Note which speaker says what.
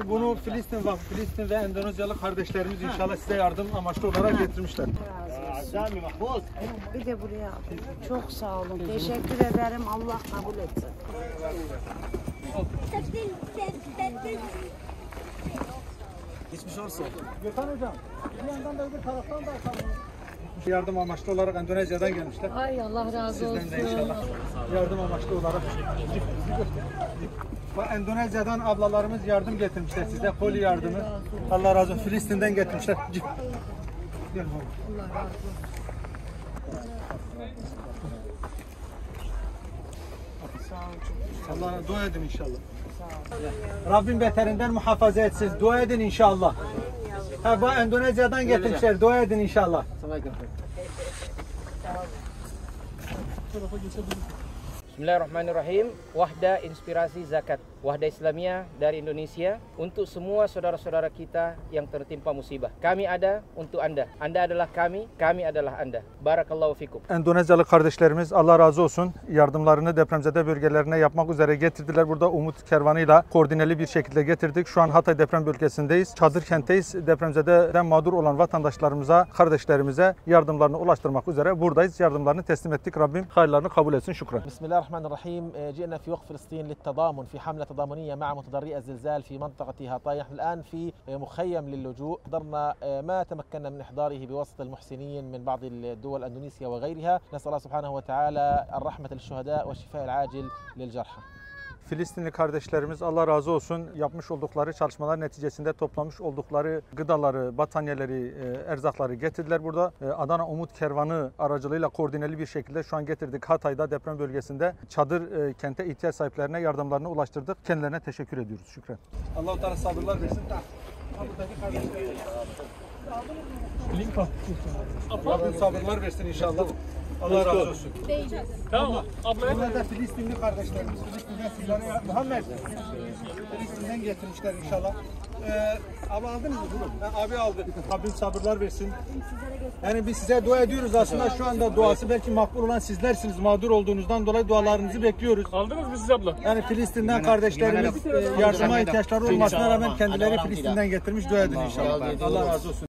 Speaker 1: Bunu Filistin ve Endonezyalı kardeşlerimiz inşallah size yardım amaçlı olarak getirmişler.
Speaker 2: Bir de buraya çok sağ olun. Teşekkür ederim. Allah kabul etsin.
Speaker 1: Geçmiş olsun. Gökhan hocam, bir yandan da öbür taraftan da atalım. Yardım amaçlı olarak Endonezya'dan gelmişler.
Speaker 3: Ay Allah razı olsun.
Speaker 1: Sizden de inşallah yardım amaçlı olarak. Endonezya'dan ablalarımız yardım getirmişler size, koli yardımı. Allah razı olsun. Filistin'den getirmişler. Gel baba.
Speaker 3: Allah razı olsun.
Speaker 1: Allah dua edin inşallah. Rabbim beterinden muhafaza etsin. Dua edin inşallah. Bu Endonezya'dan getirmişler. Dua edin inşallah.
Speaker 4: Bismillahirrahmanirrahim. Wahda Inspirasi Zakat, Wahda Islamiyah dari Indonesia untuk semua saudara-saudara kita yang tertimpa musibah. Kami ada untuk Anda. Anda adalah kami, kami adalah Anda. Barakallahu fikum.
Speaker 1: Endonezyalı kardeşlerimiz Allah razı olsun yardımlarını depremzede bölgelerine yapmak üzere getirdiler. Burada Umut Kervanı'yla koordineli bir şekilde getirdik. Şu an Hatay deprem bölgesindeyiz. Çadır kentteyiz. Depremzededen mağdur olan vatandaşlarımıza, kardeşlerimize yardımlarını ulaştırmak üzere buradayız. Yardımlarını teslim ettik. Rabbim hayırlarını kabul etsin. Şükran.
Speaker 5: Bismillahirrahmanirrahim. جئنا في وقت فلسطين للتضامن في حملة تضامنية مع متضرري الزلزال في منطقة هاتاي. نحن الآن في مخيم للجوء. قدرنا ما تمكنا من إحضاره بواسطة المحسنين من بعض الدول الأندونيسية وغيرها. نسأل الله سبحانه وتعالى الرحمة للشهداء والشفاء العاجل للجرحى.
Speaker 1: Filistinli kardeşlerimiz Allah razı olsun yapmış oldukları çalışmalar neticesinde toplamış oldukları gıdaları, battaniyeleri, erzakları getirdiler burada. Adana Umut Kervanı aracılığıyla koordineli bir şekilde şu an getirdik. Hatay'da deprem bölgesinde çadır kente ihtiyaç sahiplerine yardımlarını ulaştırdık. Kendilerine teşekkür ediyoruz. Şükran. Allah-u Teala sabırlar versin. Rabbim sabırlar versin inşallah. Allah razı olsun.
Speaker 3: Tamam.
Speaker 1: Bunlar da Filistinli kardeşlerimiz. Filistin'den sizlere Muhammed. Filistin'den getirmişler inşallah. Abi aldınız mı? Abi aldı. Rabbim sabırlar versin. Yani biz size dua ediyoruz aslında şu anda duası belki makbul olan sizlersiniz. Mağdur olduğunuzdan dolayı dualarınızı bekliyoruz.
Speaker 3: Aldınız mı siz abla?
Speaker 1: Yani Filistin'den kardeşlerimiz yardıma ihtiyaçları olmasına rağmen kendileri Filistin'den getirmiş. Dua edin inşallah. Allah razı olsun.